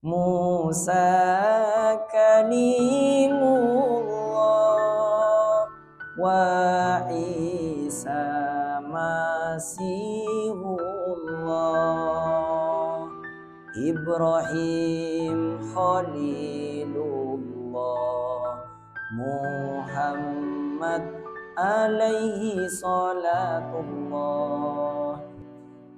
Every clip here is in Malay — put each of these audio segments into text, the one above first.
Musa kalimullah wa Isa masihullah Ibrahim khalilullah Muhammad alaihi salatullah.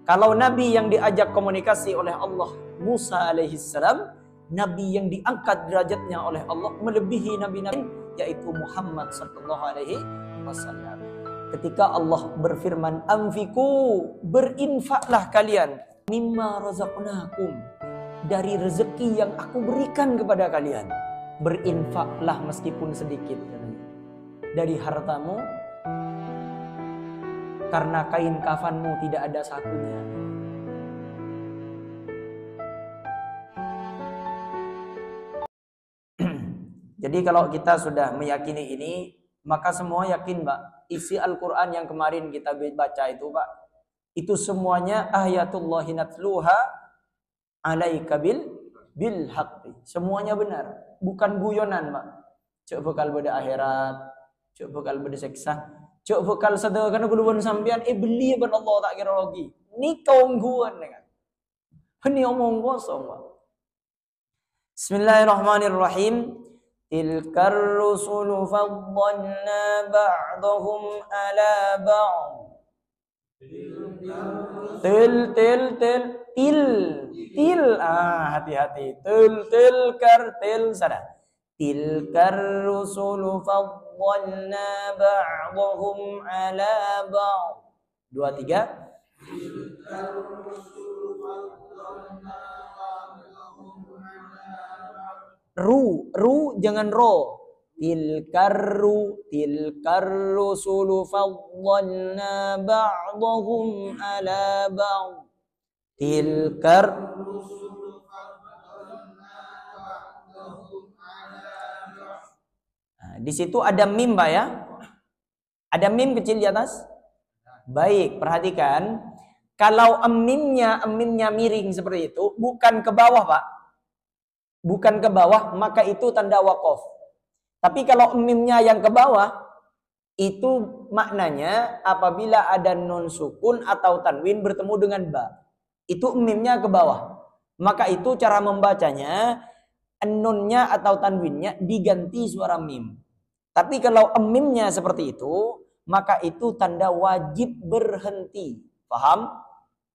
Kalau nabi yang diajak komunikasi oleh Allah Musa alaihi salam, nabi yang diangkat derajatnya oleh Allah melebihi nabi-nabi yaitu Muhammad sallallahu alaihi wasallam. Ketika Allah berfirman, "Anfiqu, berinfaklah kalian mimma razaqnakum, dari rezeki yang aku berikan kepada kalian." Berinfaklah meskipun sedikit dari hartamu, karena kain kafanmu tidak ada sakunya. Jadi kalau kita sudah meyakini ini, maka semua yakin, Pak. Isi Al-Quran yang kemarin kita baca itu, Pak, itu semuanya ayatullahi natluha alaika bil haqqi. Semuanya benar, bukan guyonan, Pak. Cuk bekal pada akhirat, cuk bekal pada seksa, cuk bekal sadar kana guluan sampean beli ban Allah tak kira lagi. Ni kaum guan kan. Ini omong kosong, Pak. Bismillahirrahmanirrahim. Tilkar rusulu faddalna ba'dahum ala ba'd. Til. Hati-hati. Til sana. Tilkar rusulu faddalna ba'dahum ala ba'd. 2, 3. Tilkar rusulu faddalna ba'dahum ala ba'd. Ru jangan ro. Tilkar rusulu faddalna ba'dahum ala ba'd. Tilkar rusulu faddalna ba'dahum ala ba'd. Di situ ada mim, Pak ya. Ada mim kecil di atas. Baik, perhatikan. Kalau mimnya miring seperti itu, bukan ke bawah, Pak. Bukan ke bawah, maka itu tanda waqaf. Tapi kalau mimnya yang ke bawah, itu maknanya apabila ada nun sukun atau tanwin bertemu dengan ba. Itu mimnya ke bawah. Maka itu cara membacanya, nunnya atau tanwinnya diganti suara mim. Tapi kalau mimnya seperti itu, maka itu tanda wajib berhenti. Paham?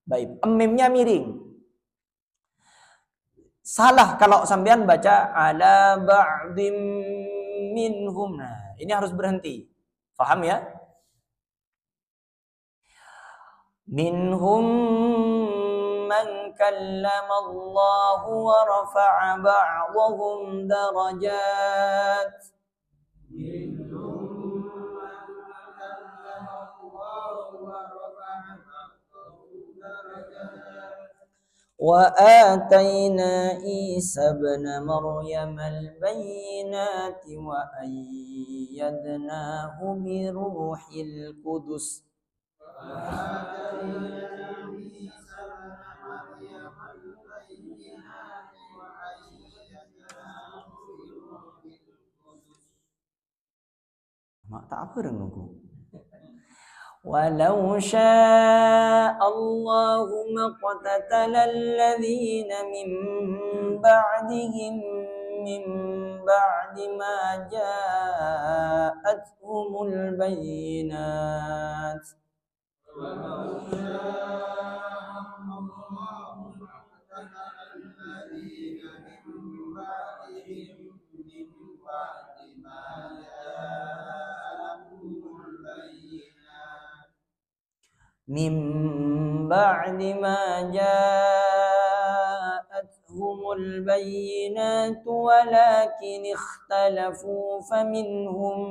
Baik, mimnya miring. Salah kalau sampean baca ala ba'dim minhum. Nah, ini harus berhenti. Paham ya? Minhum man kallama Allah wa rafa'a ba'dahum darajat. Minhum man kallama Allah wa rafa'a ba'dahum darajat. وآتينا عيسى ابن مريم البينات وأيدناه بروح القدس. Mak tak apa denganku. Walau syaa Allahu maqtatala alladhina min ba'dihim min ba'di ma ja'atuhumul bayyinat. Walau syaa Allahu maqtatala alladhina min ba'dihim min ba'di ma ja'atuhumul bayyinat. Min ba'di ma ja'atuhumul bayyinat walakin ikhtalafu faminhum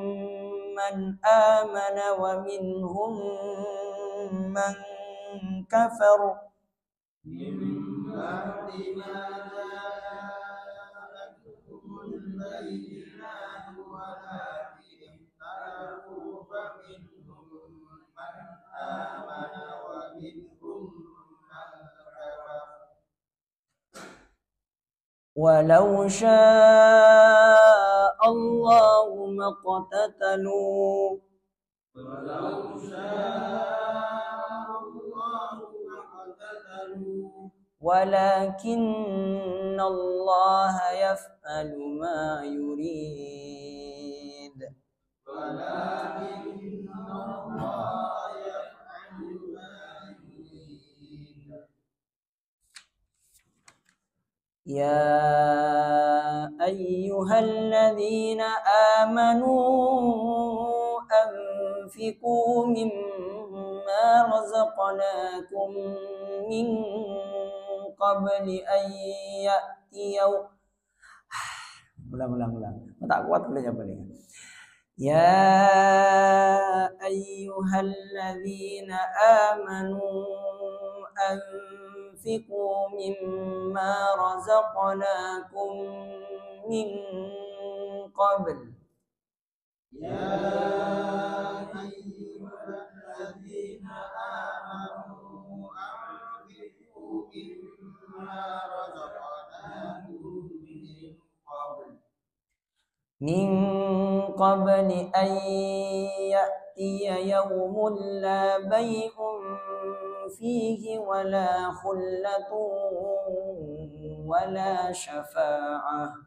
man amana wa minhum man kafar. Min ba'di ma ja'atuhumul bayyinat walakin ikhtalafu faminhum man amana wa minhum man kafar. walau syaa Allahu maqtatalu walakinna Allah yaf'alu ma yurid. Ya ayyuhalladzina amanu anfiqu mimma razaqnakum min qabli an ya'tiya ulang. Tak kuat bolehnya boleh. Ya ayyuhalladzina amanu anfiqu mimma razaqnakum min qabl. Ya ayyuhalladzina amanu anfiqu mimma razaqnakum min qabli an ya'tiya yawmun la bay'un fihi wala khullatun wala syafa'ah.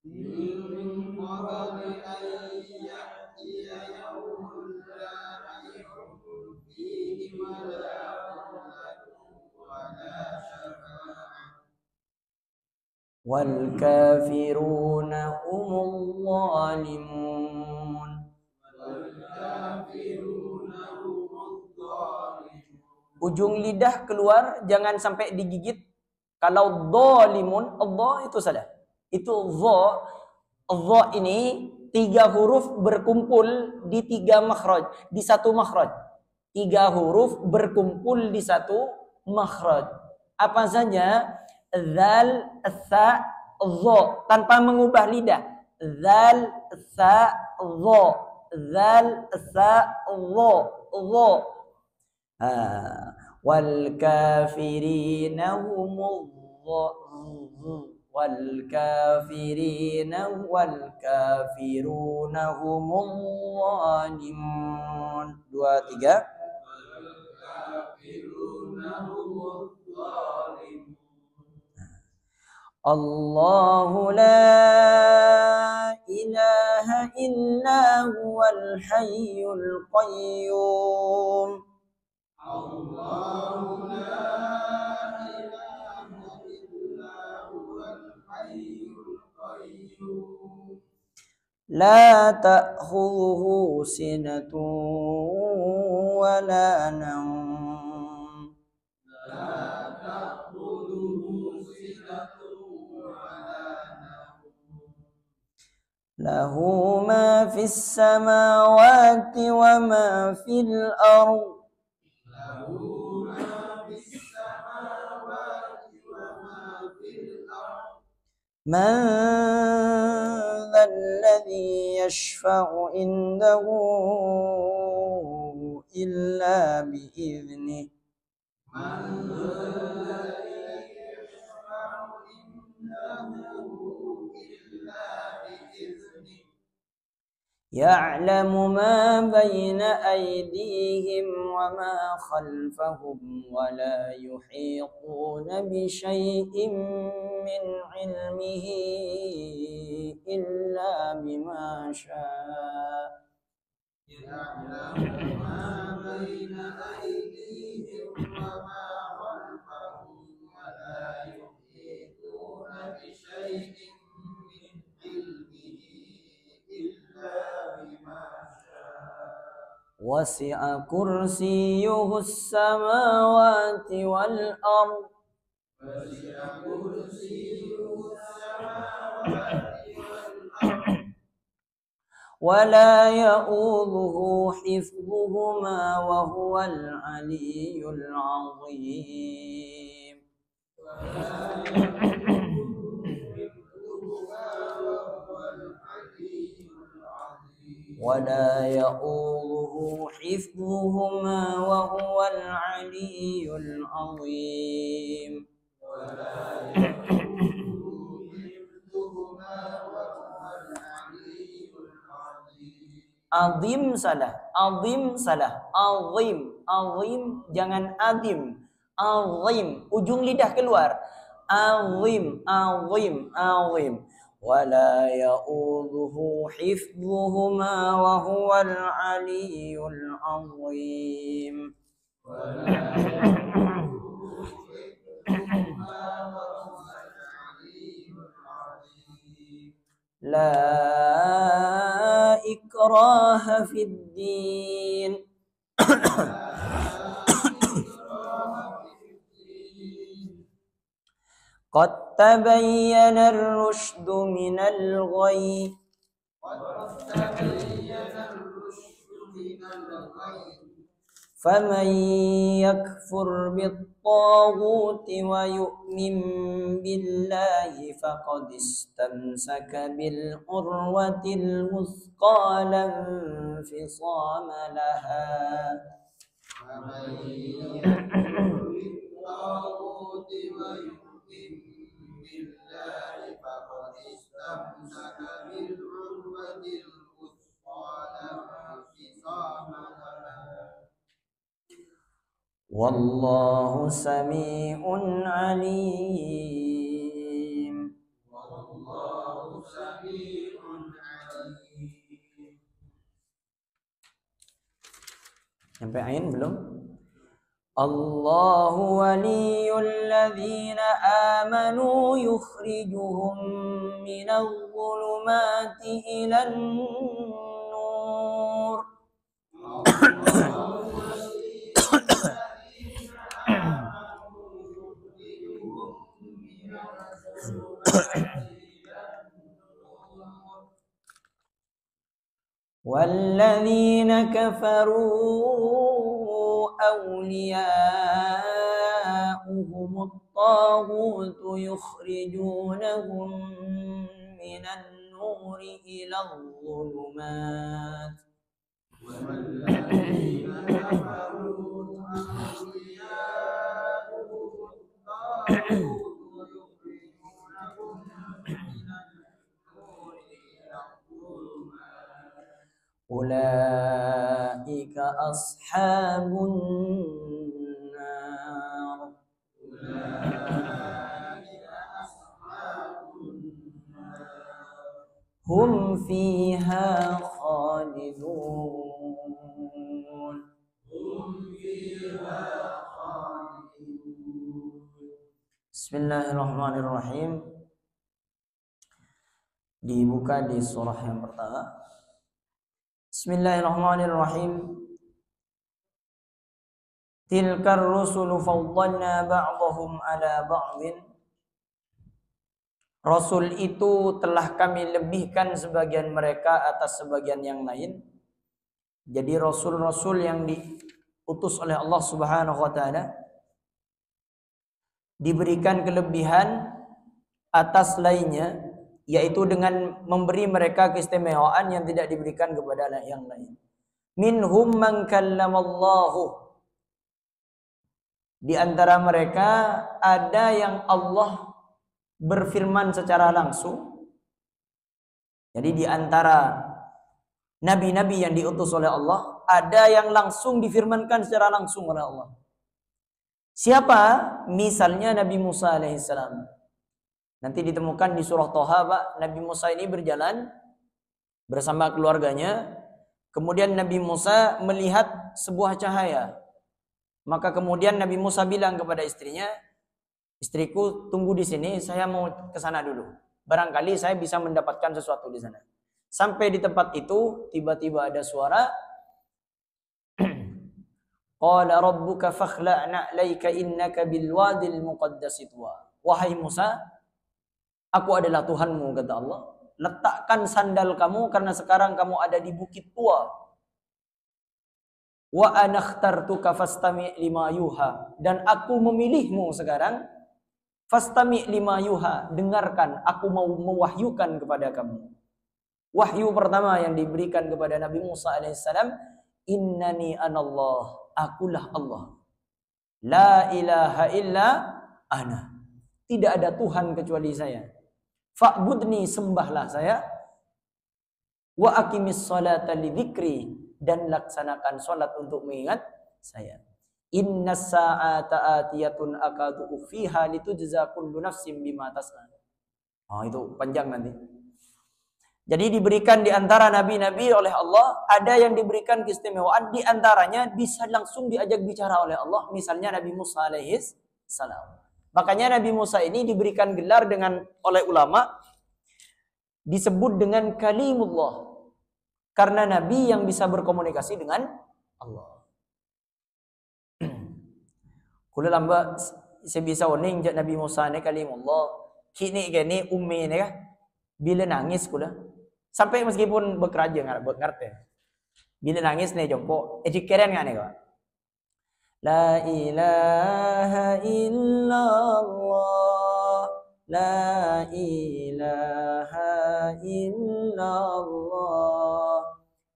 Min qabli an ya'tiya yawmun la bay'un fihi wala khullatun wala syafa'ah. Wal kafiruna humul zalimun. Ujung lidah keluar, jangan sampai digigit. Kalau zalimun, Allah itu salah. Itu dha ini 3 huruf berkumpul di 3 makhraj, di 1 makhraj. 3 huruf berkumpul di 1 makhraj. Apa saja? Zal, tha, dha, tanpa mengubah lidah. Zal, tha, dha. Zal, tha, dha. Wal kafirina humul wal kafiruna humul zalimun. 2, 3. Allahu la ilaha illa huwal hayyul qayyum. Allahu la ilaha illa huwal hayyul qayyum. La ta'khudhuhu sinatun wa la nawm. Lahu ma fis samawati wa ma fil ardh. Lahu ma fis samawati wa ma fil ardh. Man dzalladzi yashfa'u indahu illa bi idzni. Man dzalladzi yashfa'u indahu illa bi idzni. Ya'lamu ma bayna aydihim wa ma khalfahum wa la yuhituna bi syai'in min ilmihi illa bima syaa. Ya'lamu ma bayna aydihim wa ma khalfahum wa la yuhituna bi syai'in min ilmihi illa bima syaa. Wasi'a kursiyyuhu as-samawati wal ardh. Wasi'a kursiyyuhu as-samawati wal ardh. ولا يؤوده حفظهما وهو العلي العظيم. ولا يؤوده حفظهما وهو العلي العظيم. Azim salah, azim salah, azim, azim jangan azim, azim ujung lidah keluar, azim, azim, azim. Wala ya'udhuhu hifdhuhuma wa huwal aliyyul azim. La ikraha fid din. Qad tabayyana ar-rusydu minal ghayy. فمن يكفر بالطاغوت ويؤمن بالله فقد استمسك بالعروة الوثقى لا انفصام لها. فمن يكفر بالطاغوت ويؤمن بالله فقد استمسك بالعروة الوثقى لا انفصام لها. Wallahu sami'un alim. Wallahu sami'un alim. Sampai ain belum? Allahu waliyul ladzina amanu yukhrijuhum minadh dhulumati ilan nur. والذين كفروا أولياؤهم الطاغوت يخرجونهم من النور إلى الظلمات. والذين كفروا أولياؤهم الطاغوت أولئك أصحاب النار. هم فيها خالدون. بسم الله الرحمن الرحيم. Dibuka di surah yang pertama. Bismillahirrahmanirrahim. Tilkar rusulu faddalna ba'dahum ala ba'din. Rasul itu telah kami lebihkan sebagian mereka atas sebagian yang lain. Jadi rasul-rasul yang diutus oleh Allah Subhanahu wa taala diberikan kelebihan atas lainnya, yaitu dengan memberi mereka keistimewaan yang tidak diberikan kepada yang lain. Minhum man kallamallahu. Di antara mereka ada yang Allah berfirman secara langsung. Jadi di antara nabi-nabi yang diutus oleh Allah, ada yang langsung difirmankan secara langsung oleh Allah. Siapa? Misalnya Nabi Musa alaihissalam. Nanti ditemukan di surah Thaha, Pak, Nabi Musa ini berjalan bersama keluarganya. Kemudian Nabi Musa melihat sebuah cahaya. Maka kemudian Nabi Musa bilang kepada istrinya, "Istriku, tunggu di sini, saya mau ke sana dulu. Barangkali saya bisa mendapatkan sesuatu di sana." Sampai di tempat itu, tiba-tiba ada suara, "Qala rabbuka fakhla'na 'alaika innaka bil wadil muqaddasi tuwa." Wahai Musa, aku adalah Tuhanmu, kata Allah. Letakkan sandal kamu karena sekarang kamu ada di bukit tua. Wa ana ikhtartuka fastami' lima yuha. Dan aku memilihmu sekarang. Fastami' lima yuha. Dengarkan, aku mau mewahyukan kepada kamu. Wahyu pertama yang diberikan kepada Nabi Musa alaihissalam, innani anallah, akulah Allah. La ilaha illa ana. Tidak ada Tuhan kecuali saya. Fa'budni, sembahlah saya. Wa aqimis salata lidzikri, dan laksanakan salat untuk mengingat saya. Innas sa'ata atiyatun akadu fiha litujza kullu nafsin bima tas'a. Oh, itu panjang nanti. Jadi diberikan di antara nabi-nabi oleh Allah, ada yang diberikan keistimewaan, di antaranya bisa langsung diajak bicara oleh Allah, misalnya Nabi Musa alaihis salam. Makanya Nabi Musa ini diberikan gelar dengan oleh ulama disebut dengan kalimullah, karena nabi yang bisa berkomunikasi dengan Allah. Kula lamba sebisa oning jak Nabi Musa ni kalimullah. Kini gini ummi ni kah? Bila nangis kula. Sampai meskipun bekerja ngerti. Bila nangis ni jongko, keren enggak ni kau? La ilaha illallah, la ilaha illallah,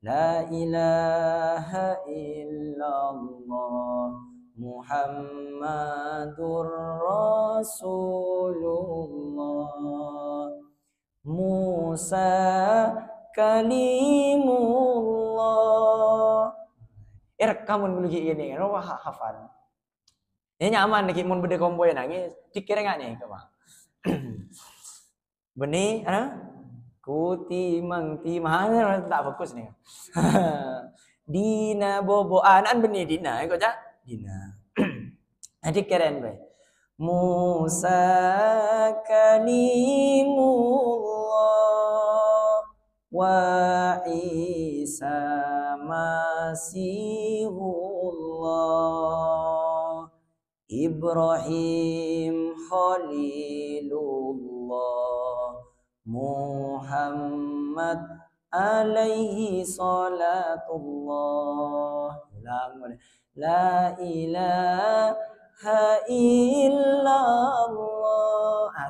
la ilaha illallah, Muhammadur Rasulullah, Musa kalimullah. Rekaman dulu gini, kan hafal. Ini nyaman lagi mun bede kombo yang nangis, dikira enggak nih, kau? Benih, Kutimang timang tak fokus nih. Dina boboan benih Dina, kau cak? Dina. Adik keren be. Musa kalimullah wa Isa masihullah, Ibrahim khalilullah, Muhammad alaihi salatullah. Ulang. La ilaha illallah.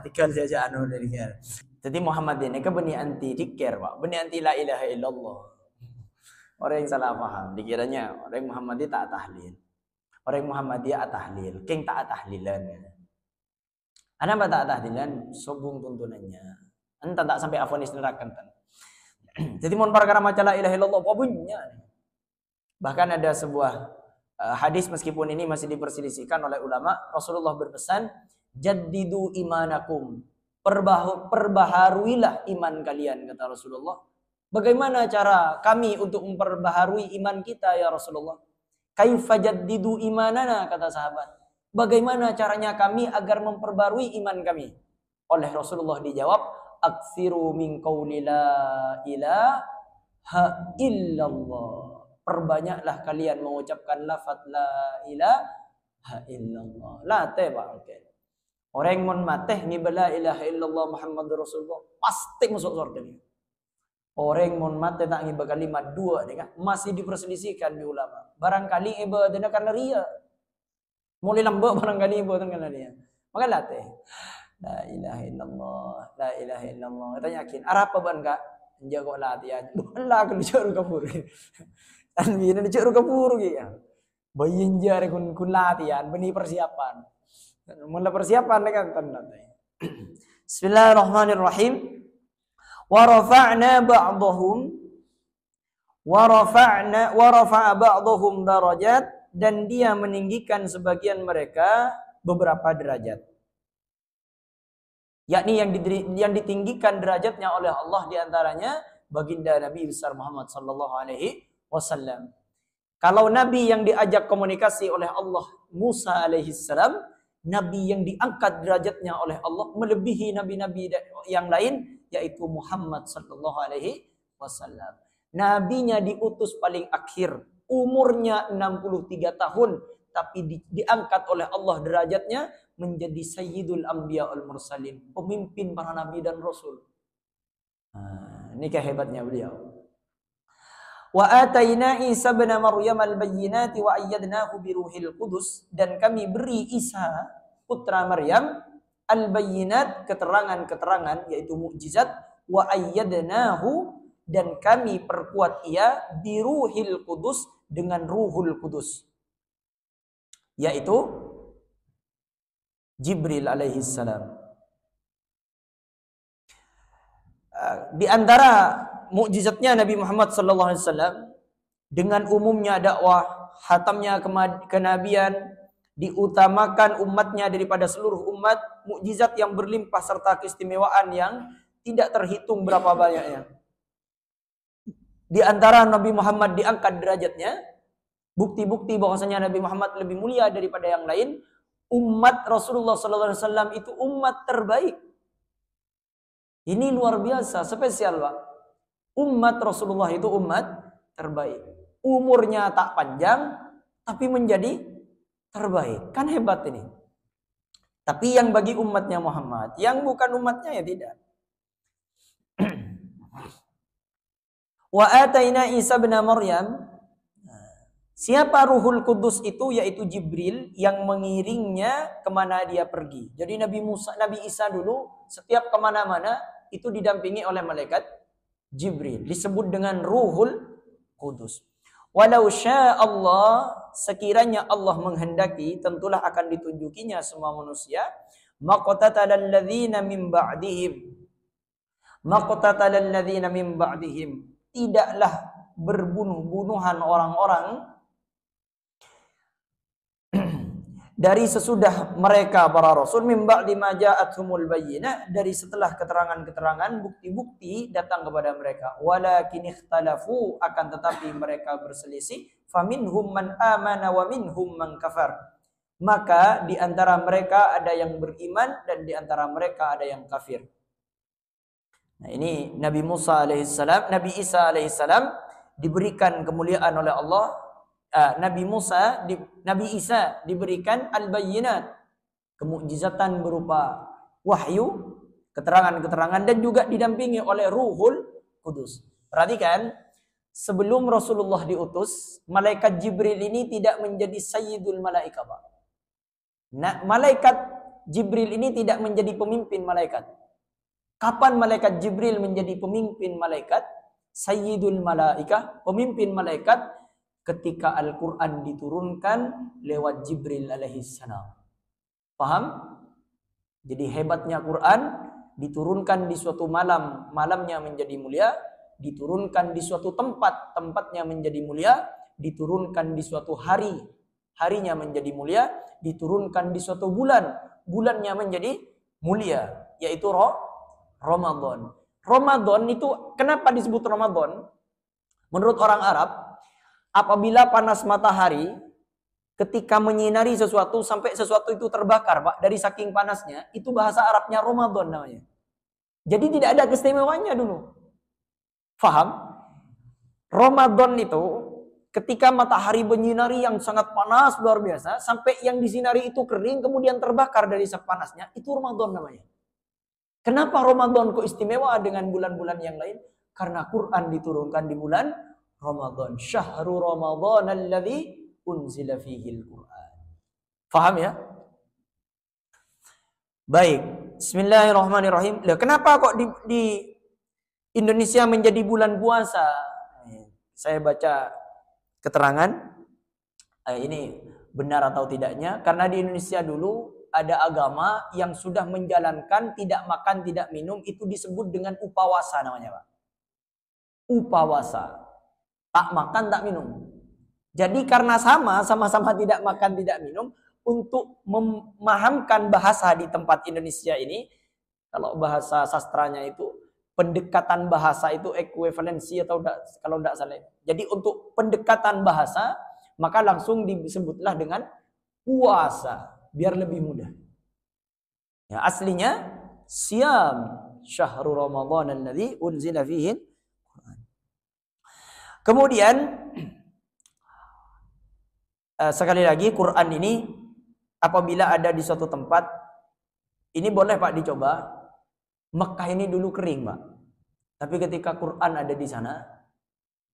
Tikal saja anu dari dia. Jadi Muhammad ini ke benih anti dikir, Pak. Benih anti la ilaha illallah. Orang yang salah paham, dikiranya orang Muhammadiyah tak tahlil. Orang Muhammadiyah tahlil, king tak tahlilan. Ana ba tak tahlilan, sobung tuntunannya. Anta tak sampai afonis neraka kan. Jadi mon perkara maca la ilaha illallah apa bunyinya. Bahkan ada sebuah hadis, meskipun ini masih diperselisihkan oleh ulama, Rasulullah berpesan, jaddidu imanakum, perbaharuilah iman kalian, kata Rasulullah. Bagaimana cara kami untuk memperbaharui iman kita ya Rasulullah? Kaifa jaddidu imanana, kata sahabat. Bagaimana caranya kami agar memperbarui iman kami? Oleh Rasulullah dijawab, aksiru min qawli la ilaha illallah. Perbanyaklah kalian mengucapkan lafaz la ilaha illallah. La teba, okay. Orang mun mateh ngibal la ilaha illallah Muhammadur Rasulullah pasti masuk surga ni. Orang mun mateh tak ngibal kalimat dua ni kan masih diperselisihkan di ulama. Barangkali ibadahnya karena riya. Mulai lamba barangkali ibadahnya karena riya. Maka la teh. La ilaha illallah, la ilaha illallah. Kita yakin arah apa ban kak? Jago latihan. Allah kan dicuru kapur. Dan bina dicuru kapur gitu. Bayin jare kun latihan, benih persiapan. Mula persiapan kan tanda. Bismillahirrahmanirrahim. Wa rafa'na ba'dahum darajat, dan dia meninggikan sebagian mereka beberapa derajat. Yakni yang ditinggikan derajatnya oleh Allah diantaranya baginda Nabi besar Muhammad sallallahu alaihi wasallam. Kalau Nabi yang diajak komunikasi oleh Allah Musa alaihi salam, Nabi yang diangkat derajatnya oleh Allah melebihi nabi-nabi yang lain, yaitu Muhammad sallallahu alaihi wasallam. Nabinya diutus paling akhir, umurnya 63 tahun, tapi diangkat oleh Allah derajatnya menjadi Sayyidul Anbiya wal Mursalin, pemimpin para nabi dan rasul. Ini kehebatnya beliau. Wa ataina Isa bin Maryam al-bayyinati wa ayyadnahu bi ruhil qudus, dan kami beri Isa putra Maryam al-bayyinat, keterangan-keterangan yaitu mukjizat, wa ayyadnahu, dan kami perkuat ia bi ruhil qudus, dengan ruhul qudus, yaitu Jibril alaihi salam. Di antara mukjizatnya Nabi Muhammad sallallahu alaihi wasallam dengan umumnya dakwah, hatamnya kenabian, diutamakan umatnya daripada seluruh umat, mukjizat yang berlimpah serta keistimewaan yang tidak terhitung berapa banyaknya. Di antara Nabi Muhammad diangkat derajatnya, bukti-bukti bahwasanya Nabi Muhammad lebih mulia daripada yang lain, umat Rasulullah sallallahu alaihi wasallam itu umat terbaik. Ini luar biasa, spesial, Pak. Umat Rasulullah itu umat terbaik. Umurnya tak panjang, tapi menjadi terbaik. Kan hebat ini. Tapi yang bagi umatnya Muhammad, yang bukan umatnya ya tidak. Wa ataina Isa bin Maryam. Siapa Ruhul Kudus itu? Yaitu Jibril yang mengiringnya kemana dia pergi. Jadi Nabi Isa dulu setiap kemana-mana itu didampingi oleh malaikat Jibril. Disebut dengan Ruhul Kudus. Walau Allah, sekiranya Allah menghendaki, tentulah akan ditunjukinya semua manusia. Maqtatalal ladzina min ba'dihim. Maqtatalal ladzina min ba'dihim. Tidaklah berbunuh-bunuhan orang-orang dari sesudah mereka para rasul, min ba'di ma ja'athumul bayyinah, dari setelah keterangan-keterangan, bukti-bukti datang kepada mereka. Walakin ikhtalafu, akan tetapi mereka berselisih. Faminhum man amana wa minhum man kafar. Maka di antara mereka ada yang beriman dan di antara mereka ada yang kafir. Nah, ini Nabi Isa alaihissalam diberikan kemuliaan oleh Allah. Nabi Isa diberikan al-bayyinat, kemukjizatan berupa wahyu, keterangan-keterangan, dan juga didampingi oleh Ruhul Kudus. Perhatikan, sebelum Rasulullah diutus, malaikat Jibril ini tidak menjadi sayyidul malaika, Pak. Nah, malaikat Jibril ini tidak menjadi pemimpin malaikat. Kapan malaikat Jibril menjadi pemimpin malaikat? Sayyidul malaika, pemimpin malaikat, ketika Al-Quran diturunkan lewat Jibril alaihissalam. Paham? Jadi hebatnya Quran diturunkan di suatu malam, malamnya menjadi mulia, diturunkan di suatu tempat, tempatnya menjadi mulia, diturunkan di suatu hari, harinya menjadi mulia, diturunkan di suatu bulan, bulannya menjadi mulia, yaitu Ramadan. Ramadan itu kenapa disebut Ramadan? Menurut orang Arab, apabila panas matahari ketika menyinari sesuatu sampai sesuatu itu terbakar, Pak, dari saking panasnya, itu bahasa Arabnya Ramadan namanya. Jadi tidak ada keistimewaannya dulu. Faham? Ramadan itu ketika matahari menyinari yang sangat panas luar biasa sampai yang disinari itu kering kemudian terbakar dari panasnya, itu Ramadan namanya. Kenapa Ramadan kok istimewa dengan bulan-bulan yang lain? Karena Quran diturunkan di bulan Ramadan. Syahrul Ramadan alladzi unzila fihi al-Quran. Faham ya? Baik. Bismillahirrahmanirrahim. Loh, kenapa kok di Indonesia menjadi bulan puasa? Saya baca keterangan. Ini benar atau tidaknya? Karena di Indonesia dulu ada agama yang sudah menjalankan tidak makan, tidak minum. Itu disebut dengan upawasa namanya, Pak. Upawasa. Tak makan, tak minum. Jadi karena sama-sama tidak makan, tidak minum, untuk memahamkan bahasa di tempat Indonesia ini, kalau bahasa sastranya itu, pendekatan bahasa itu ekuivalensi atau kalau tidak salah. Jadi untuk pendekatan bahasa, maka langsung disebutlah dengan puasa, biar lebih mudah. Ya, aslinya, siam syahrul Ramadan alladzi unzila fihi. Kemudian sekali lagi Quran ini apabila ada di suatu tempat, ini boleh Pak dicoba. Mekah ini dulu kering Pak, tapi ketika Quran ada di sana,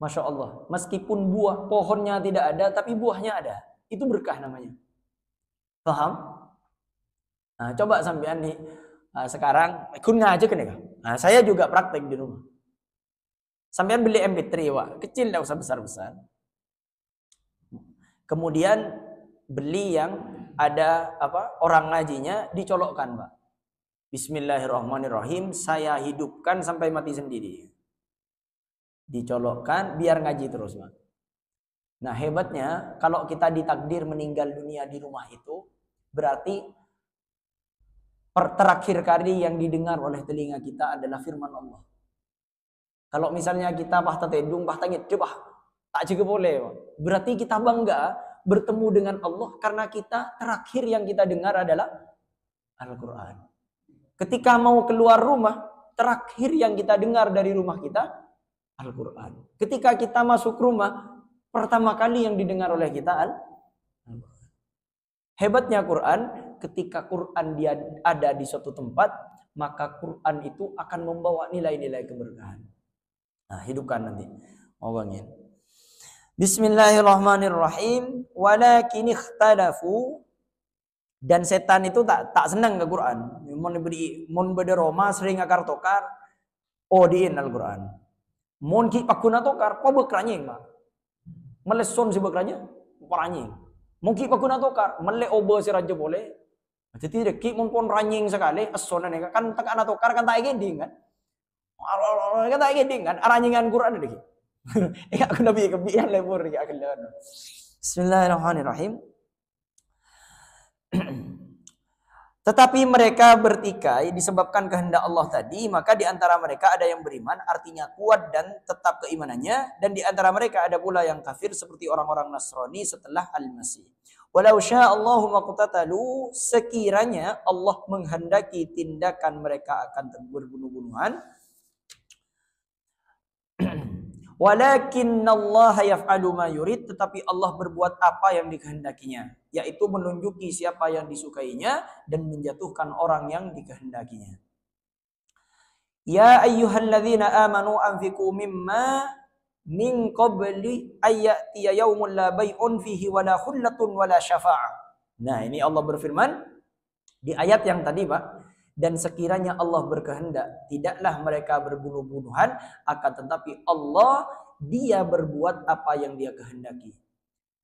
Masya Allah, meskipun buah pohonnya tidak ada, tapi buahnya ada, itu berkah namanya. Paham? Nah, coba sampean nih sekarang ikut ngaji kan ya? Nah, saya juga praktek di rumah. Sampean beli MP3, Pak, kecil, tidak usah besar-besar. Kemudian beli yang ada orang ngajinya, dicolokkan, Pak. Bismillahirrahmanirrahim, saya hidupkan sampai mati sendiri. dicolokkan biar ngaji terus, Pak. Nah, hebatnya kalau kita ditakdir meninggal dunia di rumah itu, berarti terakhir kali yang didengar oleh telinga kita adalah firman Allah. Kalau misalnya kita bahta tedung, bahta ngit, coba tak juga boleh, Pak. Berarti kita bangga bertemu dengan Allah karena kita terakhir yang kita dengar adalah Al-Quran. Ketika mau keluar rumah, terakhir yang kita dengar dari rumah kita Al-Quran. Ketika kita masuk rumah, pertama kali yang didengar oleh kita Al-Quran. Hebatnya Quran, ketika Quran dia ada di suatu tempat, maka Quran itu akan membawa nilai-nilai keberkahan. Nah, hidupkan nanti. Mau bangin. Bismillahirrahmanirrahim. Walakin ikhtalafu. Dan setan itu tak senang ke Quran. Mun beda Roma sering akar tokar. Odiin Al-Quran. Mun ki pakuna tokar, kau bekranying, Mak. Meleson si bekranya, peranying. Mungkin pakuna tokar, mele obo si raja boleh. Jadi deki mun pon ranying sekali, asonan kan tak ana tokar kan tak gending kan. Kan tak gending kan, aranyengan Quran deki. Aku nabi kebian lebur ya akan. Bismillahirrahmanirrahim. Tetapi mereka bertikai disebabkan kehendak Allah tadi, maka di antara mereka ada yang beriman, artinya kuat dan tetap keimanannya, dan di antara mereka ada pula yang kafir seperti orang-orang Nasrani setelah Al-Masih. Walau sya'allahu maqtatalu, sekiranya Allah menghendaki tindakan mereka akan berbunuh-bunuhan. Walakinallaha yaf'alu ma yurid, tetapi Allah berbuat apa yang dikehendakinya, yaitu menunjuki siapa yang disukainya dan menjatuhkan orang yang dikehendakinya. Ya ayyuhalladzina amanu anfiqu mimma min qabli ayyatiya yaumul la bai'un fihi wala khullatun wala syafa'ah. Nah, ini Allah berfirman di ayat yang tadi, Pak. Dan sekiranya Allah berkehendak, tidaklah mereka berbunuh-bunuhan, akan tetapi Allah, dia berbuat apa yang dia kehendaki.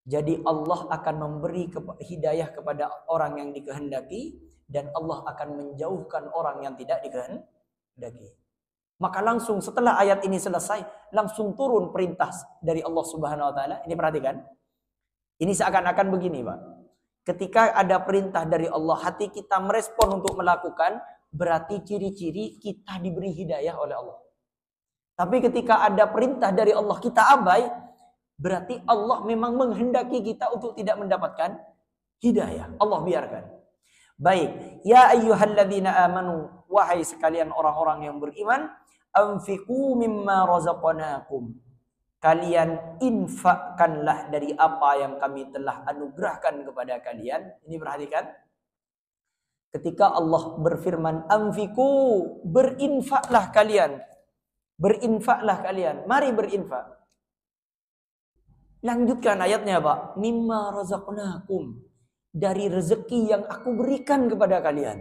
Jadi Allah akan memberi hidayah kepada orang yang dikehendaki, dan Allah akan menjauhkan orang yang tidak dikehendaki. Maka langsung setelah ayat ini selesai, langsung turun perintah dari Allah Subhanahu wa taala. Ini perhatikan. Ini seakan-akan begini, Pak. Ketika ada perintah dari Allah, hati kita merespon untuk melakukan, berarti ciri-ciri kita diberi hidayah oleh Allah. Tapi ketika ada perintah dari Allah, kita abai, berarti Allah memang menghendaki kita untuk tidak mendapatkan hidayah. Allah biarkan. Baik, ya ayyuhalladzina amanu, wahai sekalian orang-orang yang beriman, anfiqu mimma razaqnakum. Kalian infakkanlah dari apa yang kami telah anugerahkan kepada kalian. Ini perhatikan. Ketika Allah berfirman, anfiku, berinfaklah kalian. Berinfaklah kalian. Mari berinfak. Lanjutkan ayatnya, Pak. Mimma razaqnakum. Dari rezeki yang aku berikan kepada kalian.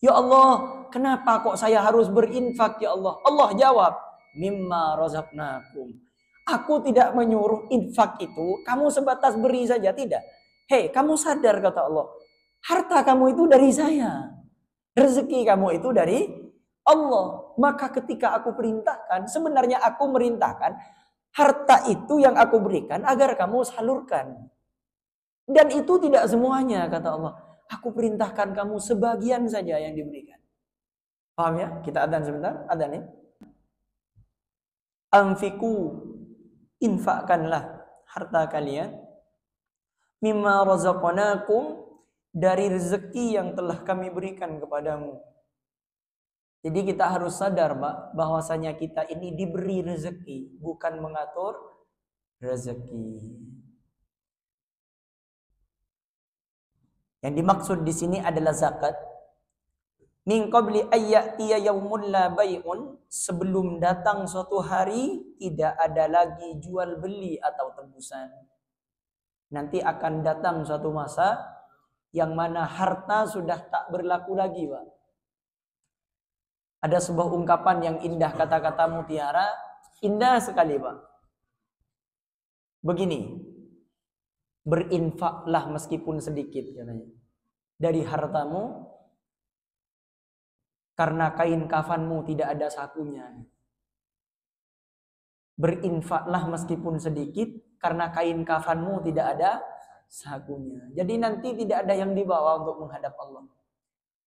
Ya Allah, kenapa kok saya harus berinfak, ya Allah? Allah jawab, mimma razaqnakum. Aku tidak menyuruh infak itu kamu sebatas beri saja, tidak. Hei, kamu sadar, kata Allah, harta kamu itu dari saya, rezeki kamu itu dari Allah. Maka ketika aku perintahkan, sebenarnya aku merintahkan harta itu yang aku berikan agar kamu salurkan. Dan itu tidak semuanya, kata Allah. Aku perintahkan kamu sebagian saja yang diberikan. Paham ya? Kita adzan sebentar, adzan nih. Anfiku, infakkanlah harta kalian, mimma razaqnakum, dari rezeki yang telah kami berikan kepadamu. Jadi kita harus sadar, Pak, bahwasanya kita ini diberi rezeki, bukan mengatur rezeki. Yang dimaksud di sini adalah zakat. Min qabli ayyatiya yaumul la bai'un, sebelum datang suatu hari tidak ada lagi jual beli atau tebusan. Nanti akan datang suatu masa yang mana harta sudah tak berlaku lagi, Pak. Ada sebuah ungkapan yang indah, kata-kata mutiara, indah sekali, Pak. Begini, berinfaklah meskipun sedikit, katanya, dari hartamu, karena kain kafanmu tidak ada sakunya. Berinfaklah meskipun sedikit, karena kain kafanmu tidak ada sakunya. Jadi nanti tidak ada yang dibawa untuk menghadap Allah.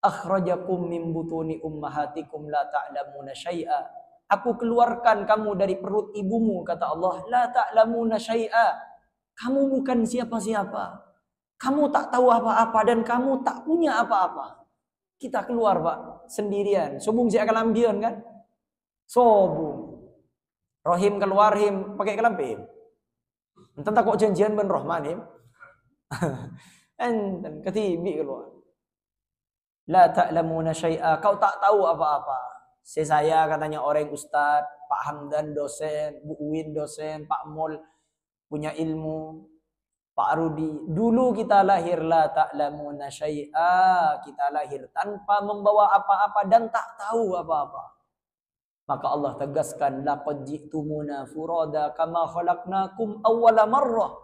Akhrajakum min butuni ummahatikum la ta'lamuna syai'a. Aku keluarkan kamu dari perut ibumu, kata Allah. La ta'lamuna syai'a. Kamu bukan siapa-siapa. Kamu tak tahu apa-apa dan kamu tak punya apa-apa. Kita keluar, Pak, sendirian. Sobung si akalambion kan? Sobung. Rohim keluar him pakai kelampim. Enten tak kok janjian ben Rahman him. Enten ketibi keluar. La ta'lamuna syai'a. Kau tak tahu apa-apa. Saya katanya orang ustaz, Pak Hamdan dosen, Bu Uwin dosen, Pak Mol punya ilmu, Pak Rudi. Dulu kita lahir la ta'lamuna syai'a. Kita lahir tanpa membawa apa-apa dan tak tahu apa-apa. Maka Allah tegaskan, laqad ji'tumuna furada kama khalaqnakum awwala marrah.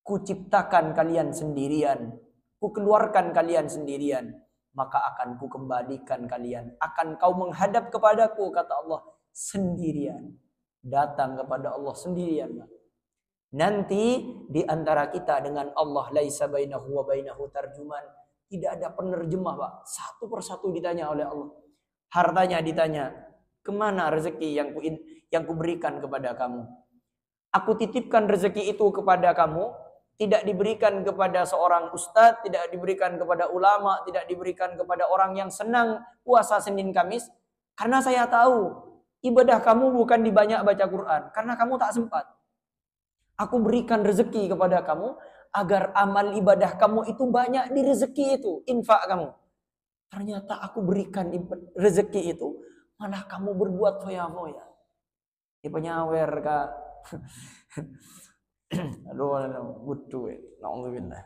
Ku ciptakan kalian sendirian, ku keluarkan kalian sendirian, maka akan ku kembalikan kalian. Akan kau menghadap kepadaku, kata Allah, sendirian. Datang kepada Allah sendirian. Nanti di antara kita dengan Allah laisa bainahu wa bainahu tarjuman. Tidak ada penerjemah, Pak. Satu persatu ditanya oleh Allah. Hartanya ditanya, kemana rezeki yang kuberikan kepada kamu? Aku titipkan rezeki itu kepada kamu, tidak diberikan kepada seorang ustadz, tidak diberikan kepada ulama, tidak diberikan kepada orang yang senang puasa Senin Kamis, karena saya tahu ibadah kamu bukan di banyak baca Quran, karena kamu tak sempat. Aku berikan rezeki kepada kamu agar amal ibadah kamu itu banyak di rezeki itu, infak kamu. Ternyata aku berikan rezeki itu, malah kamu berbuat foya-foya. Penyawer kak. Aduh, butuh. Na'udzubillah.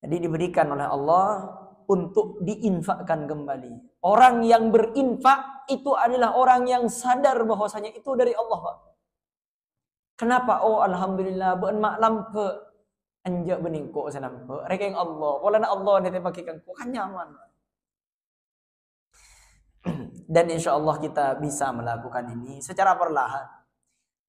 Jadi diberikan oleh Allah untuk diinfakkan kembali. Orang yang berinfak itu adalah orang yang sadar bahwasanya itu dari Allah, Pak. Kenapa? Oh, alhamdulillah, bukan mak lampe anjak bening ko sanampe. Rekeng Allah. Wala na Allah nanti pakai ko kan nyaman. Dan insya Allah kita bisa melakukan ini secara perlahan.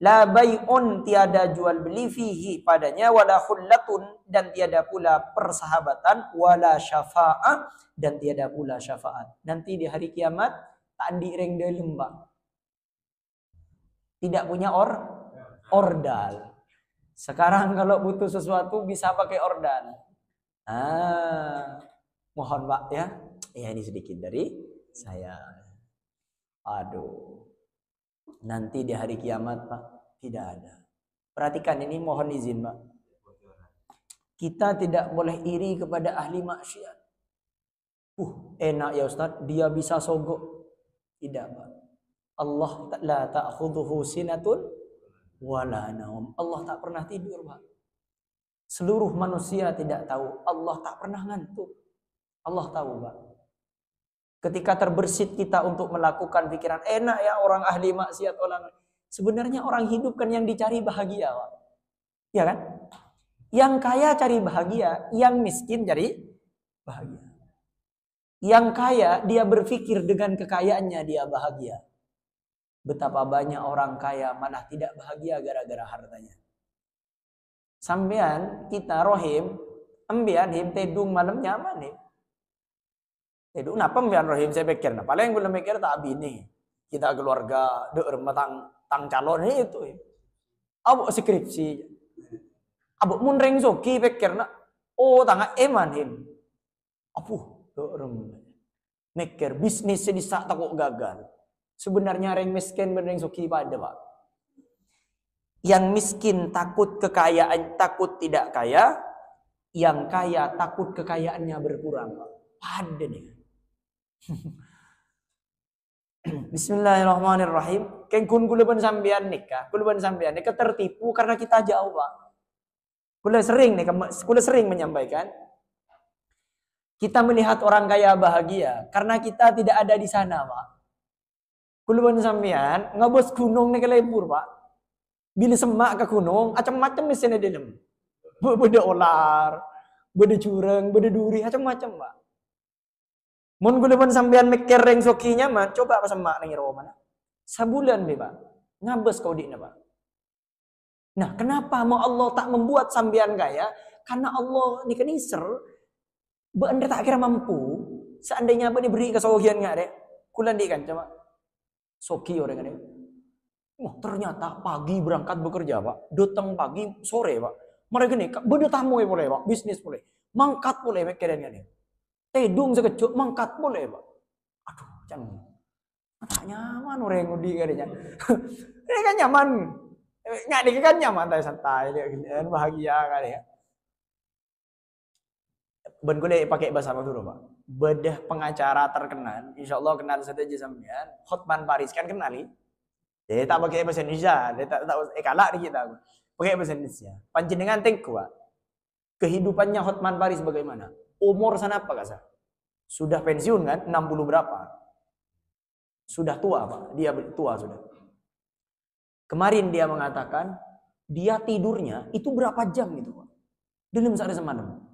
La bay'un, tiada jual beli fihi padanya, wala khullatun, dan tiada pula persahabatan, wala syafa'ah, dan tiada pula syafaat. Nanti di hari kiamat tak direng dalem, Pak. Tidak punya ordal. Sekarang kalau butuh sesuatu bisa pakai ordal. Mohon Pak ya. Ya ini sedikit dari saya. Aduh. Nanti di hari kiamat, Pak, tidak ada. Perhatikan ini, mohon izin, Pak. Kita tidak boleh iri kepada ahli maksiat. Enak ya Ustaz, dia bisa sogok. Tidak, Pak. Allah la ta'khudhuhu sinatun wala naum. Allah tak pernah tidur, Pak. Seluruh manusia tidak tahu. Allah tak pernah ngantuk. Allah tahu, Pak. Ketika terbersit kita untuk melakukan pikiran, enak ya orang ahli maksiat, orang. Sebenarnya orang hidup kan yang dicari bahagia, Pak. Ya kan? Yang kaya cari bahagia, yang miskin cari bahagia. Yang kaya dia berpikir dengan kekayaannya dia bahagia. Betapa banyak orang kaya malah tidak bahagia gara-gara hartanya. Sampean kita rohim, ambian him tedung malam nyaman him. Tedung napa ambian rohim saya pikir, nah paling belum mikir tak bini. Kita keluarga dek rumah tang calon itu. Abu skripsi. Abu munreng soki pikir nak, oh tangga eman him. Apuh dek rumah. Mikir bisnis sedisa takut gagal. Sebenarnya orang miskin bener soki pada, Pak. Yang miskin takut kekayaan, takut tidak kaya. Yang kaya takut kekayaannya berkurang, Pak. Pada nih. Bismillahirrahmanirrahim. Kengkun kulaban sambian nikah, kulaban sambian nikah tertipu karena kita jauh, Pak. Kula sering menyampaikan. Kita melihat orang kaya bahagia karena kita tidak ada di sana, Pak. Kulaban sambian ngabos gunung nih kelebur, Pak. Bila semak ke gunung, macam-macam mesinnya di dalam. Beda olar, beda curang, beda duri, macam-macam, Pak. Mun kulaban sampean mikir reng sokinya mah, coba apa semak ning ro mana. Sabulan be, Pak. Ngabes kau dikna, Pak. Nah, kenapa mau Allah tak membuat sambian kaya? Karena Allah ni kan iser, beanda tak kira mampu. Seandainya apa diberi kesogian nggak deh? Kulan di kan coba. Soki orang ini. Wah, ternyata pagi berangkat bekerja, Pak. Datang pagi, sore, Pak. Mereka nih, beda tamu ya boleh, Pak. Bisnis boleh. Mangkat boleh, Pak. Kira-kira. Tedung sekejut, mangkat boleh, Pak. Aduh, jangan. Tak nyaman orang yang ngudi katanya. Ini kan nyaman. Nggak dikit kan nyaman, santai, bahagia kan ya. Ben gue pakai bahasa apa dulu, Pak? Bedah pengacara terkenal, insya Allah kenal saja sampean. Hotman Paris kan kenali. Dia tak pakai bahasa Indonesia, dia tak kalah di kita. Pakai bahasa Indonesia. Panjenengan tengku, Pak. Kehidupannya Hotman Paris bagaimana? Umur sana apa kasar? Sudah pensiun kan? 60 berapa? Sudah tua, Pak. Dia tua sudah. Kemarin dia mengatakan dia tidurnya itu berapa jam gitu, Pak? Dalam sehari semalam.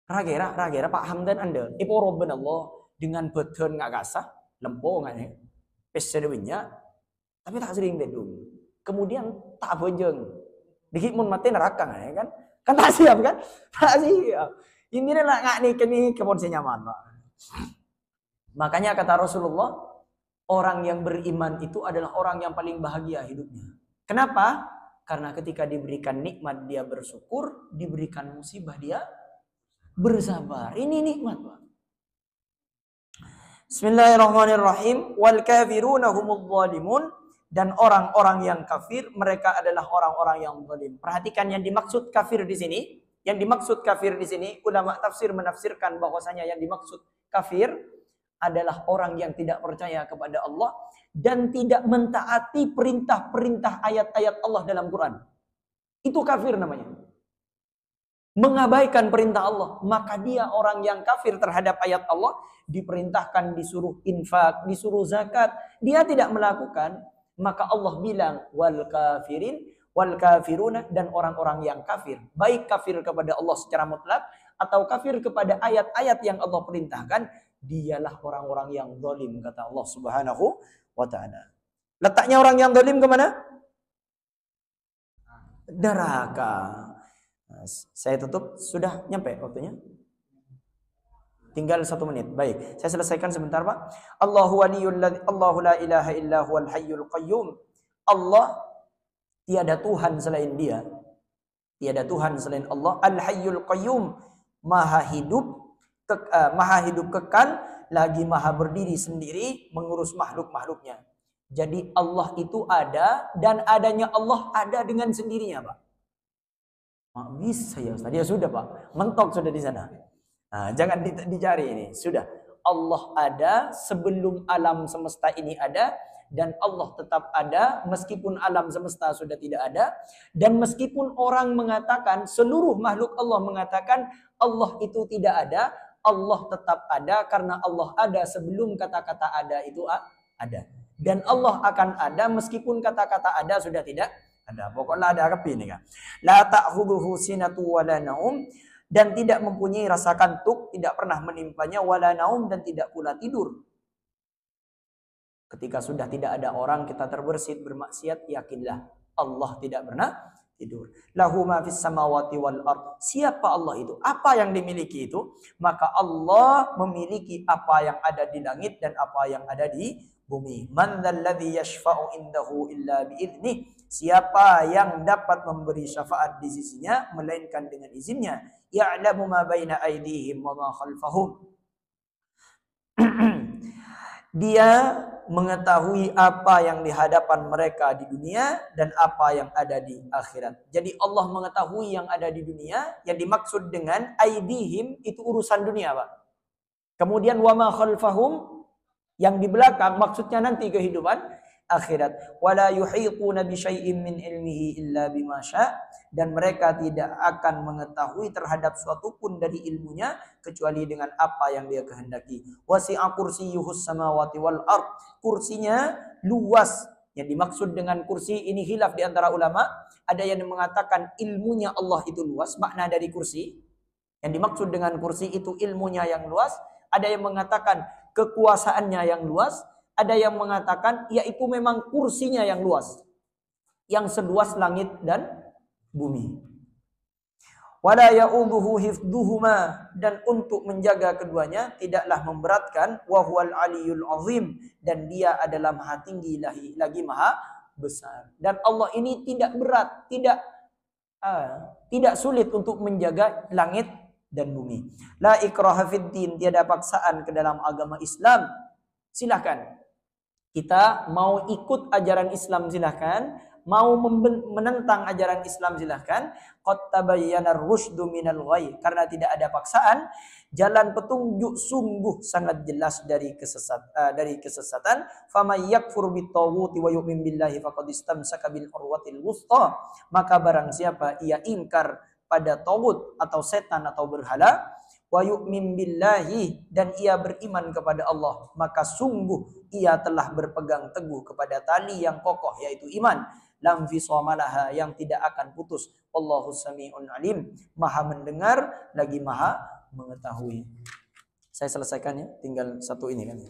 Ragera Pak Hamdan Anda, ipo robben Allah dengan beten nggak kasah, lempo nggak nih, pesedewinya, tapi tak sering bedung. Kemudian tak bonjeng, dikit mun mati neraka nggak kan? Kan tak siap kan? Tak siap. Ini lah nggak nih kini kemon nyaman, Pak. Makanya kata Rasulullah, orang yang beriman itu adalah orang yang paling bahagia hidupnya. Kenapa? Karena ketika diberikan nikmat dia bersyukur, diberikan musibah dia bersabar. Ini nikmat, Pak. Bismillahirrahmanirrahim. Wal kafiruna humudz zalimun, dan orang-orang yang kafir mereka adalah orang-orang yang zalim. Perhatikan yang dimaksud kafir di sini. Yang dimaksud kafir di sini, ulama tafsir menafsirkan bahwasanya yang dimaksud kafir adalah orang yang tidak percaya kepada Allah dan tidak mentaati perintah-perintah ayat-ayat Allah dalam Quran. Itu kafir namanya. Mengabaikan perintah Allah, maka dia orang yang kafir terhadap ayat Allah. Diperintahkan disuruh infak, disuruh zakat, dia tidak melakukan, maka Allah bilang wal kafiruna, dan orang-orang yang kafir, baik kafir kepada Allah secara mutlak atau kafir kepada ayat-ayat yang Allah perintahkan, dialah orang-orang yang zalim, kata Allah Subhanahu wa taala. Letaknya orang yang zalim kemana? Neraka. Saya tutup, sudah nyampe waktunya? Tinggal 1 menit. Baik, saya selesaikan sebentar, Pak. Allahu la ilaha illa huwal hayyul qayyum. Allah tiada Tuhan selain Dia. Tiada Tuhan selain Allah. Al-hayyul qayyum, maha hidup kekal, lagi maha berdiri sendiri mengurus makhluk-makhluknya. Jadi Allah itu ada, dan adanya Allah ada dengan sendirinya, Pak. Bisa ya Ustaz. Ya sudah, Pak. Mentok sudah di sana. Nah, jangan dicari ini. Sudah. Allah ada sebelum alam semesta ini ada, dan Allah tetap ada meskipun alam semesta sudah tidak ada, dan meskipun orang mengatakan, seluruh makhluk Allah mengatakan Allah itu tidak ada, Allah tetap ada karena Allah ada sebelum kata-kata ada itu ada. Dan Allah akan ada meskipun kata-kata ada sudah tidak ada. Pokoknya ada apa ini kan? La ta'khudhuhu sinatu wala naum, dan tidak mempunyai rasa kantuk, tidak pernah menimpanya, wala naum, dan tidak pula tidur. Ketika sudah tidak ada orang kita terbersit bermaksiat, yakinlah Allah tidak pernah tidur. Lahu ma fis samawati wal ard. Siapa Allah itu? Apa yang dimiliki itu? Maka Allah memiliki apa yang ada di langit dan apa yang ada di bumi. Man dzalladzi yashfa'u indahu illa bi'idznih. Siapa yang dapat memberi syafaat di sisinya melainkan dengan izinnya. Ya'lamu ma baina aydihim wa ma khalfahum. Dia mengetahui apa yang di hadapan mereka di dunia dan apa yang ada di akhirat. Jadi Allah mengetahui yang ada di dunia, yang dimaksud dengan aydihim itu urusan dunia, Pak. Kemudian wa ma khalfahum, yang di belakang maksudnya nanti kehidupan akhirat. Wala yuhituna bi syai'in min ilmihi illa bima syaa, dan mereka tidak akan mengetahui terhadap suatu pun dari ilmunya kecuali dengan apa yang dia kehendaki. Wasi'a kursiyyuhus samawati wal ard. Kursinya luas. Yang dimaksud dengan kursi ini khilaf di antara ulama. Ada yang mengatakan ilmunya Allah itu luas, makna dari kursi. Yang dimaksud dengan kursi itu ilmunya yang luas. Ada yang mengatakan kekuasaannya yang luas. Ada yang mengatakan yaitu memang kursinya yang luas, yang seluas langit dan bumi. Wala ya'udhuhu hifdhuhuma, dan untuk menjaga keduanya tidaklah memberatkan, wa huwal aliyul azim, dan dia adalah maha tinggi lagi maha besar. Dan Allah ini tidak berat, tidak sulit untuk menjaga langit dan bumi. La ikraha fid din, tiada paksaan ke dalam agama Islam. Silahkan. Kita mau ikut ajaran Islam silahkan, mau menentang ajaran Islam silahkan. Qad tabayyana ar-rusydu minal ghayy, karena tidak ada paksaan. Jalan petunjuk sungguh sangat jelas dari kesesatan. Faman yakfur bit-taghuti wa yu'min billahi faqad istamsaka bil urwatil wuthqa, maka barang siapa ia ingkar pada taghut atau setan atau berhala, wa yu'min billahi, dan ia beriman kepada Allah, maka sungguh ia telah berpegang teguh kepada tali yang kokoh, yaitu iman. Lam fisamalaha, yang tidak akan putus. Wallahu sami'un alim, maha mendengar lagi maha mengetahui. Saya selesaikan ya, tinggal satu ini kan.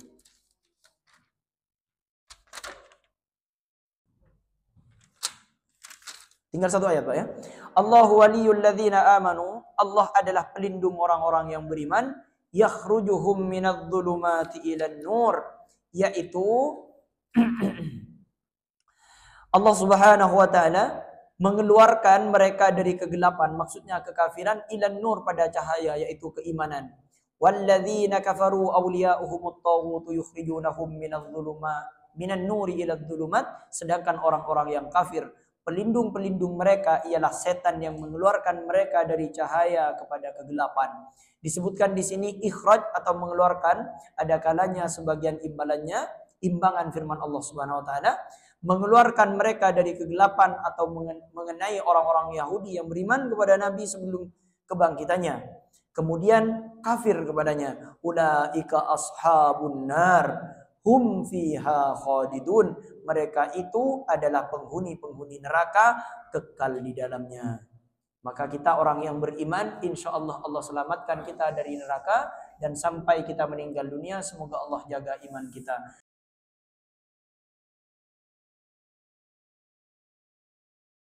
Tinggal satu ayat Pak ya. Allahu waliyul ladzina amanu, Allah adalah pelindung orang-orang yang beriman. Yakhrujuhum minadh dhulumati ilan nur, yaitu Allah Subhanahu wa taala mengeluarkan mereka dari kegelapan, maksudnya kekafiran, ilan nur, pada cahaya, yaitu keimanan. Walladzina kafaru awliya'uhumut taghutu yukhrijunahum minan nuri ilad dhulumat, sedangkan orang-orang yang kafir, pelindung-pelindung mereka ialah setan yang mengeluarkan mereka dari cahaya kepada kegelapan. Disebutkan di sini ikhraj atau mengeluarkan, ada kalanya sebagian imbangan firman Allah Subhanahu wa taala, mengeluarkan mereka dari kegelapan atau mengenai orang-orang Yahudi yang beriman kepada Nabi sebelum kebangkitannya, kemudian kafir kepadanya. Ulaika ashabun nar hum fiha khalidun, mereka itu adalah penghuni-penghuni neraka, kekal di dalamnya. Maka kita orang yang beriman, insya Allah Allah selamatkan kita dari neraka, dan sampai kita meninggal dunia semoga Allah jaga iman kita.